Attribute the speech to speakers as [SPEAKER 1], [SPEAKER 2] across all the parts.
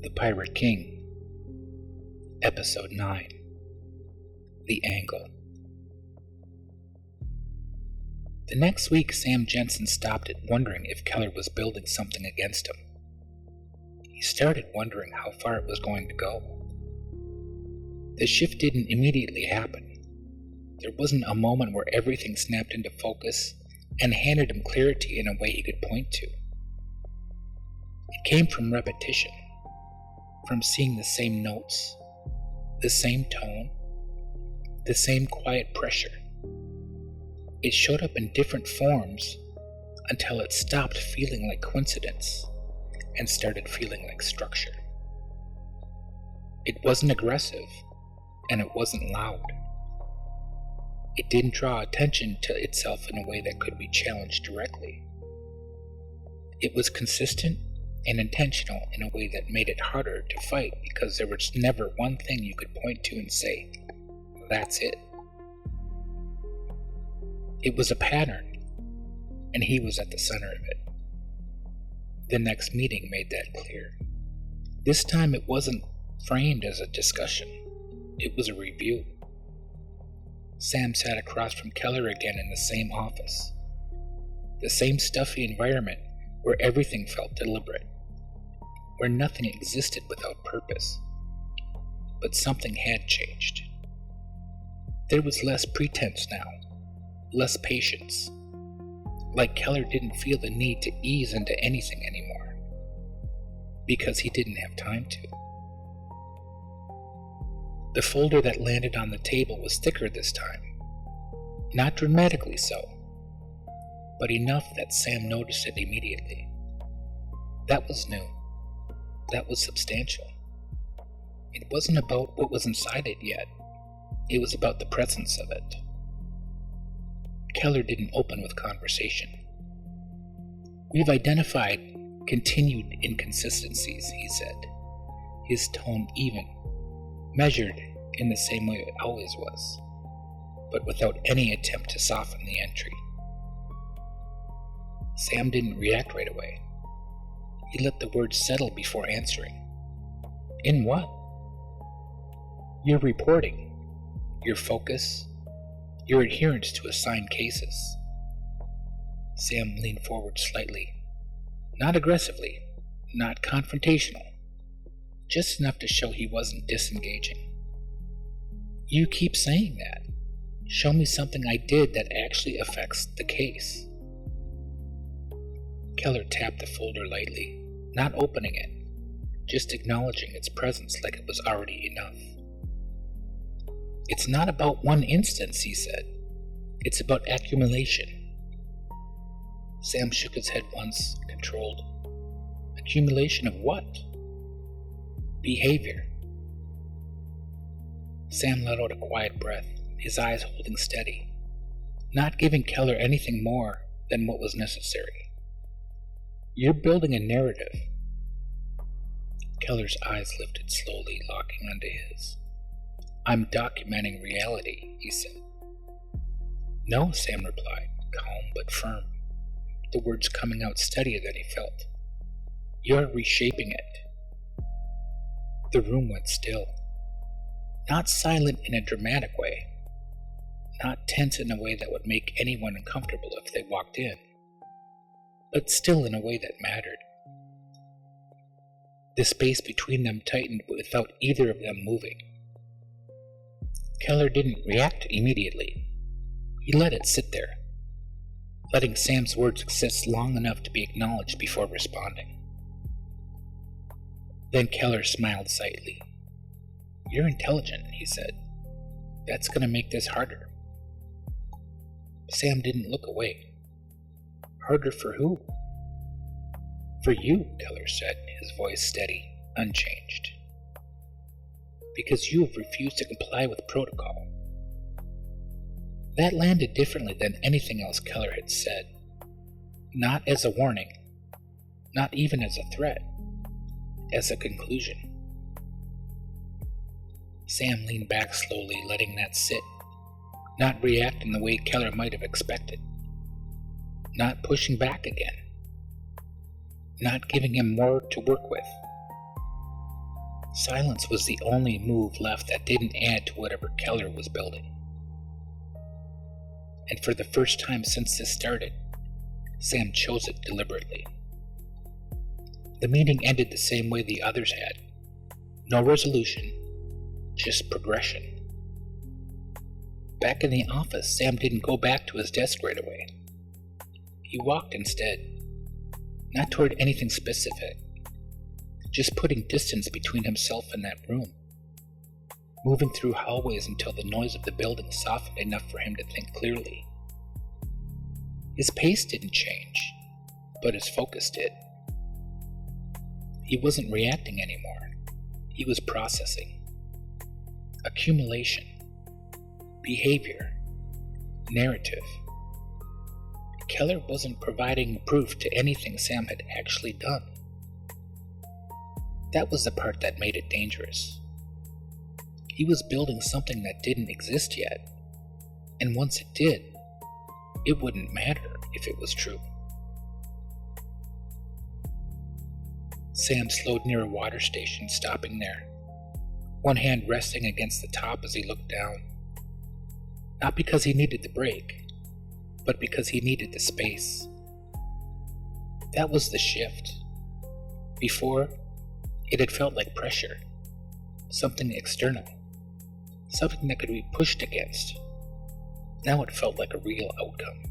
[SPEAKER 1] The Pirate King, Episode 9, The Angle. The next week, Jensen stopped it, wondering if Keller was building something against him. He started wondering how far it was going to go. The shift didn't immediately happen. There wasn't a moment where everything snapped into focus and handed him clarity in a way he could point to. It came from repetition. From seeing the same notes, the same tone, the same quiet pressure. It showed up in different forms until it stopped feeling like coincidence and started feeling like structure. It wasn't aggressive, and it wasn't loud. It didn't draw attention to itself in a way that could be challenged directly. It was consistent and intentional in a way that made it harder to fight because there was never one thing you could point to and say, that's it. It was a pattern, and he was at the center of it. The next meeting made that clear. This time it wasn't framed as a discussion, it was a review. Sam sat across from Keller again in the same office. The same stuffy environment where everything felt deliberate, where nothing existed without purpose. But something had changed. There was less pretense now, less patience. Like Keller didn't feel the need to ease into anything anymore, because he didn't have time to. The folder that landed on the table was thicker this time, not dramatically so, but enough that Sam noticed it immediately. That was new. That was substantial. It wasn't about what was inside it yet. It was about the presence of it. Keller didn't open with conversation. We've identified continued inconsistencies, he said, his tone even, measured in the same way it always was, but without any attempt to soften the entry. Sam didn't react right away. He let the words settle before answering. In what? Your reporting, your focus, your adherence to assigned cases. Sam leaned forward slightly, not aggressively, not confrontational, just enough to show he wasn't disengaging. You keep saying that. Show me something I did that actually affects the case. Keller tapped the folder lightly, not opening it, just acknowledging its presence like it was already enough. It's not about one instance, he said. It's about accumulation. Sam shook his head once, controlled. Accumulation of what? Behavior. Sam let out a quiet breath, his eyes holding steady, not giving Keller anything more than what was necessary. You're building a narrative. Keller's eyes lifted slowly, locking onto his. I'm documenting reality, he said. No, Sam replied, calm but firm, the words coming out steadier than he felt. You're reshaping it. The room went still. Not silent in a dramatic way, not tense in a way that would make anyone uncomfortable if they walked in, but still in a way that mattered. The space between them tightened without either of them moving. Keller didn't react immediately. He let it sit there, letting Sam's words exist long enough to be acknowledged before responding. Then Keller smiled slightly. You're intelligent, he said. That's going to make this harder. Sam didn't look away. Harder for who? For you, Keller said, his voice steady, unchanged. Because you have refused to comply with protocol. That landed differently than anything else Keller had said. Not as a warning, not even as a threat, as a conclusion. Sam leaned back slowly, letting that sit, not reacting the way Keller might have expected, not pushing back again, not giving him more to work with. Silence was the only move left that didn't add to whatever Keller was building. And for the first time since this started, Sam chose it deliberately. The meeting ended the same way the others had. No resolution, just progression. Back in the office, Sam didn't go back to his desk right away. He walked instead, not toward anything specific, just putting distance between himself and that room, moving through hallways until the noise of the building softened enough for him to think clearly. His pace didn't change, but his focus did. He wasn't reacting anymore. He was processing. Accumulation. Behavior. Narrative. Keller wasn't providing proof to anything Sam had actually done. That was the part that made it dangerous. He was building something that didn't exist yet, and once it did, it wouldn't matter if it was true. Sam slowed near a water station, stopping there, one hand resting against the top as he looked down. Not because he needed the break, but because he needed the space. That was the shift. Before, it had felt like pressure, something external, something that could be pushed against. Now it felt like a real outcome.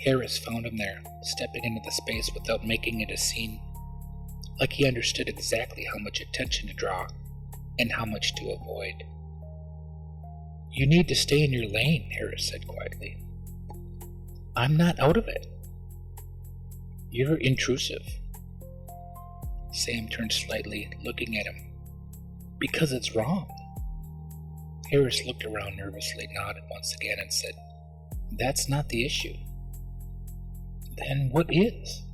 [SPEAKER 1] Harris found him there, stepping into the space without making it a scene, like he understood exactly how much attention to draw and how much to avoid. "You need to stay in your lane," Harris said quietly. "I'm not out of it." "You're intrusive." Sam turned slightly, looking at him. "Because it's wrong." Harris looked around nervously, nodded once again, and said, "That's not the issue." "Then what is?"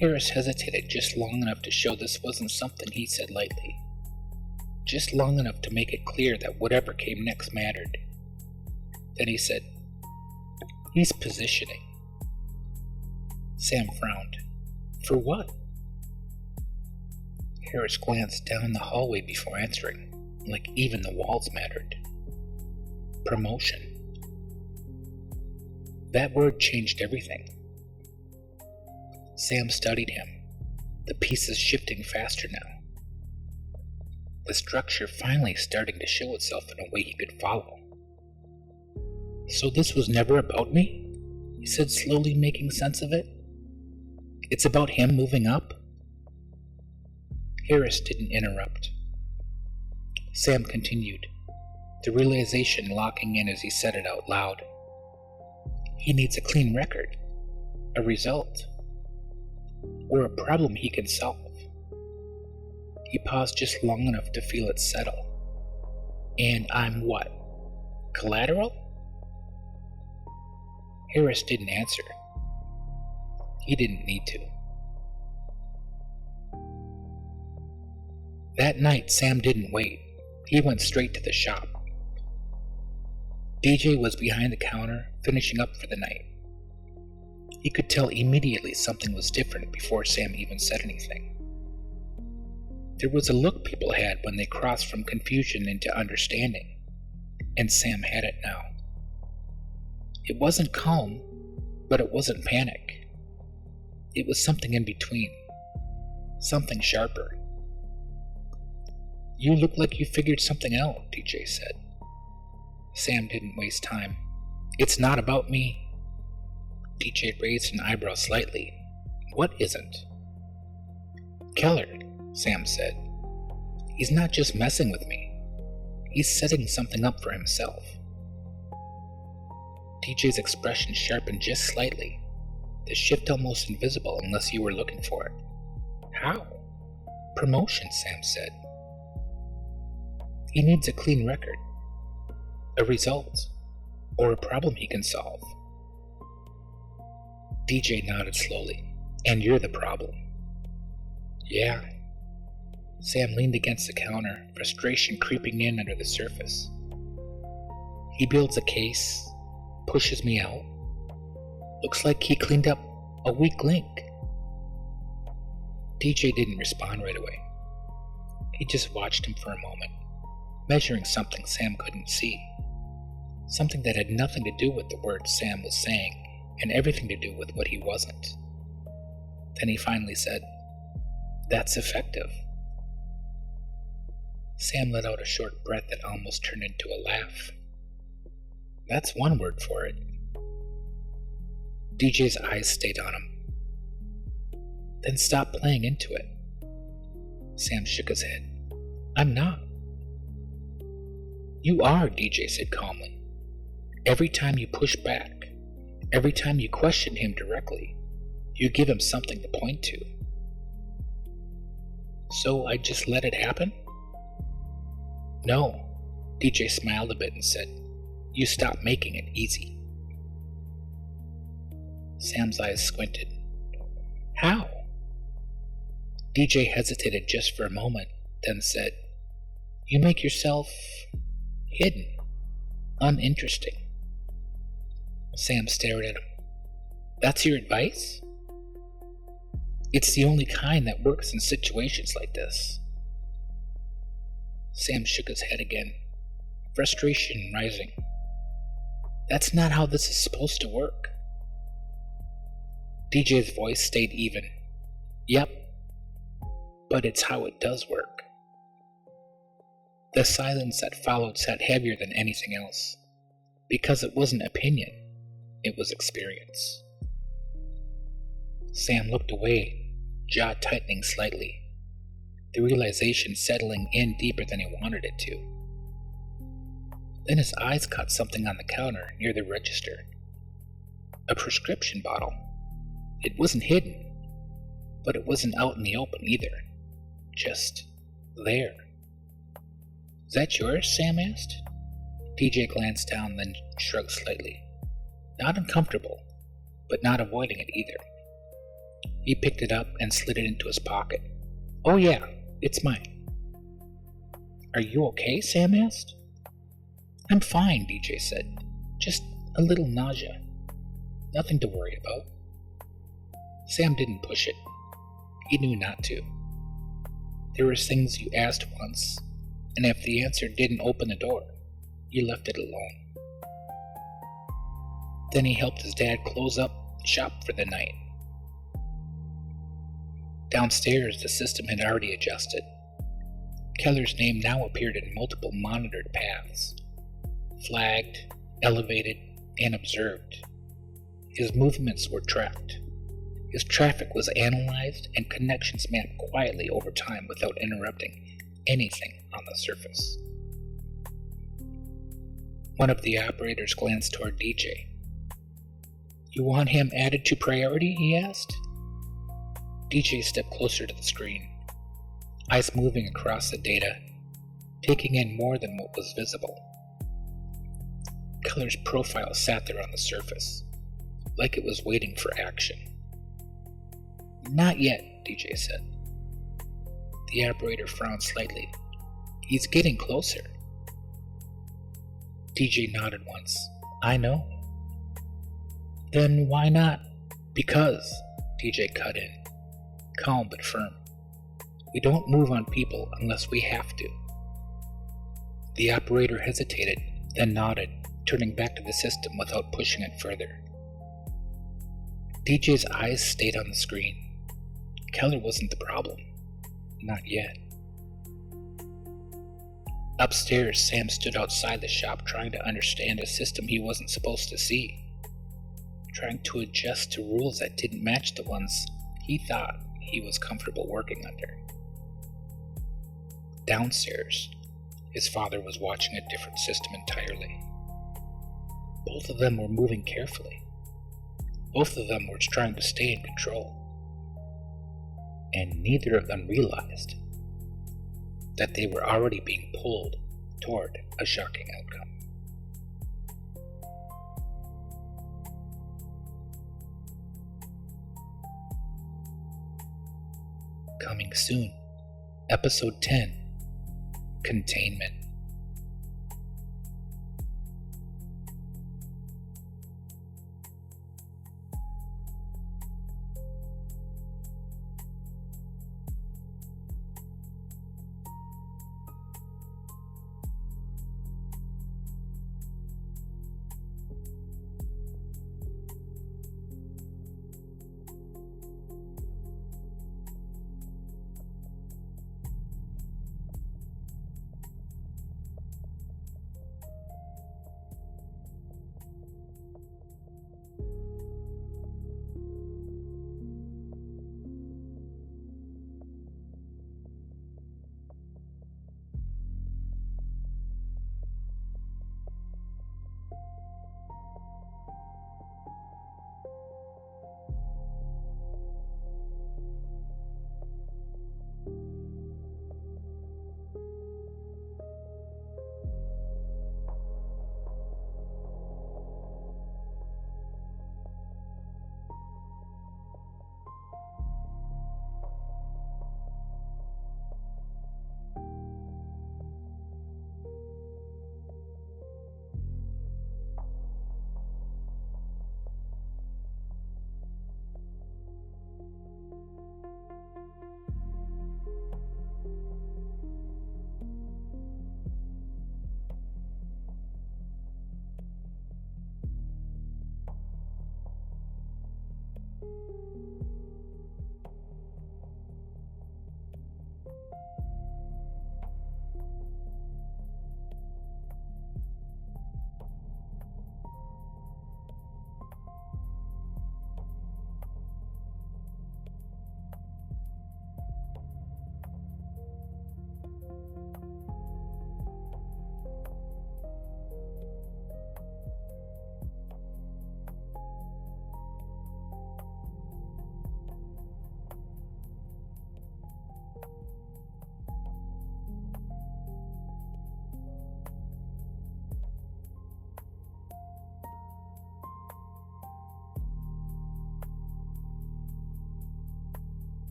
[SPEAKER 1] Harris hesitated just long enough to show this wasn't something he said lightly. Just long enough to make it clear that whatever came next mattered. Then he said, "He's positioning." Sam frowned. "For what?" Harris glanced down the hallway before answering, like even the walls mattered. "Promotion." That word changed everything. Sam studied him, the pieces shifting faster now. The structure finally starting to show itself in a way he could follow. "So this was never about me?" he said, slowly making sense of it. "It's about him moving up?" Harris didn't interrupt. Sam continued, the realization locking in as he said it out loud. "He needs a clean record, a result, or a problem he can solve." He paused just long enough to feel it settle. "And I'm what? Collateral?" Harris didn't answer. He didn't need to. That night, Sam didn't wait. He went straight to the shop. DJ was behind the counter, finishing up for the night. He could tell immediately something was different before Sam even said anything. There was a look people had when they crossed from confusion into understanding, and Sam had it now. It wasn't calm, but it wasn't panic. It was something in between, something sharper. "You look like you figured something out," DJ said. Sam didn't waste time. "It's not about me." DJ raised an eyebrow slightly. "What isn't?" "Keller," Sam said. "He's not just messing with me. He's setting something up for himself." DJ's expression sharpened just slightly, the shift almost invisible unless you were looking for it. "How?" "Promotion," Sam said. "He needs a clean record, a result, or a problem he can solve." DJ nodded slowly. "And you're the problem." "Yeah." Sam leaned against the counter, frustration creeping in under the surface. "He builds a case, pushes me out. Looks like he cleaned up a weak link." DJ didn't respond right away. He just watched him for a moment, measuring something Sam couldn't see. Something that had nothing to do with the words Sam was saying and everything to do with what he wasn't. Then he finally said, "That's effective." Sam let out a short breath that almost turned into a laugh. "That's one word for it." DJ's eyes stayed on him. "Then stop playing into it." Sam shook his head. "I'm not." "You are," DJ said calmly. "Every time you push back, every time you question him directly, you give him something to point to." "So I just let it happen?" "No." DJ smiled a bit and said, "You stop making it easy." Sam's eyes squinted. "How?" DJ hesitated just for a moment, then said, "You make yourself hidden, uninteresting." Sam stared at him. "That's your advice?" "It's the only kind that works in situations like this." Sam shook his head again, frustration rising. "That's not how this is supposed to work." DJ's voice stayed even. "Yep, but it's how it does work." The silence that followed sat heavier than anything else, because it wasn't opinion, it was experience. Sam looked away, jaw tightening slightly, the realization settling in deeper than he wanted it to. Then his eyes caught something on the counter near the register. A prescription bottle. It wasn't hidden, but it wasn't out in the open either. Just there. "Is that yours?" Sam asked. DJ glanced down, then shrugged slightly. Not uncomfortable, but not avoiding it either. He picked it up and slid it into his pocket. "Oh yeah, it's mine." "Are you okay?" Sam asked. "I'm fine," DJ said. "Just a little nausea. Nothing to worry about." Sam didn't push it. He knew not to. There were things you asked once, and if the answer didn't open the door, you left it alone. Then he helped his dad close up shop for the night. Downstairs, the system had already adjusted. Keller's name now appeared in multiple monitored paths, flagged, elevated, and observed. His movements were tracked. His traffic was analyzed and connections mapped quietly over time without interrupting anything on the surface. One of the operators glanced toward DJ. "You want him added to priority?" he asked. DJ stepped closer to the screen, eyes moving across the data, taking in more than what was visible. Keller's profile sat there on the surface, like it was waiting for action. "Not yet," DJ said. The operator frowned slightly. "He's getting closer." DJ nodded once. "I know." "Then why not?" "Because," DJ cut in, calm but firm. "We don't move on people unless we have to." The operator hesitated, then nodded, turning back to the system without pushing it further. DJ's eyes stayed on the screen. Keller wasn't the problem. Not yet. Upstairs, Sam stood outside the shop trying to understand a system he wasn't supposed to see, trying to adjust to rules that didn't match the ones he thought he was comfortable working under. Downstairs, his father was watching a different system entirely. Both of them were moving carefully. Both of them were trying to stay in control. And neither of them realized that they were already being pulled toward a shocking outcome. Coming soon, Episode 10, Containment.